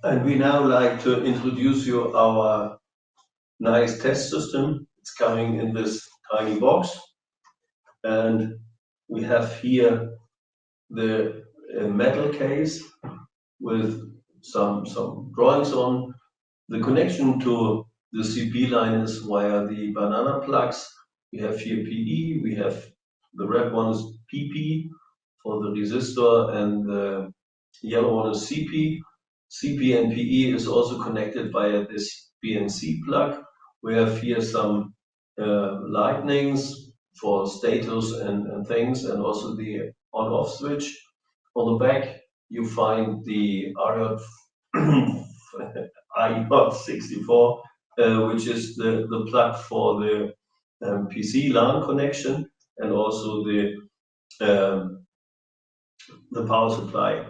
And we now like to introduce you our nice test system. It's coming in this tiny box, and we have here the metal case with some drawings on. The connection to the CP line is via the banana plugs. We have here PE, we have the red one is PP for the resistor, and the yellow one is CP. CP and PE is also connected via this BNC plug. We have here some lightnings for status and things, and also the on-off switch. On the back, you find the IE64, which is the plug for the PC LAN connection, and also the power supply.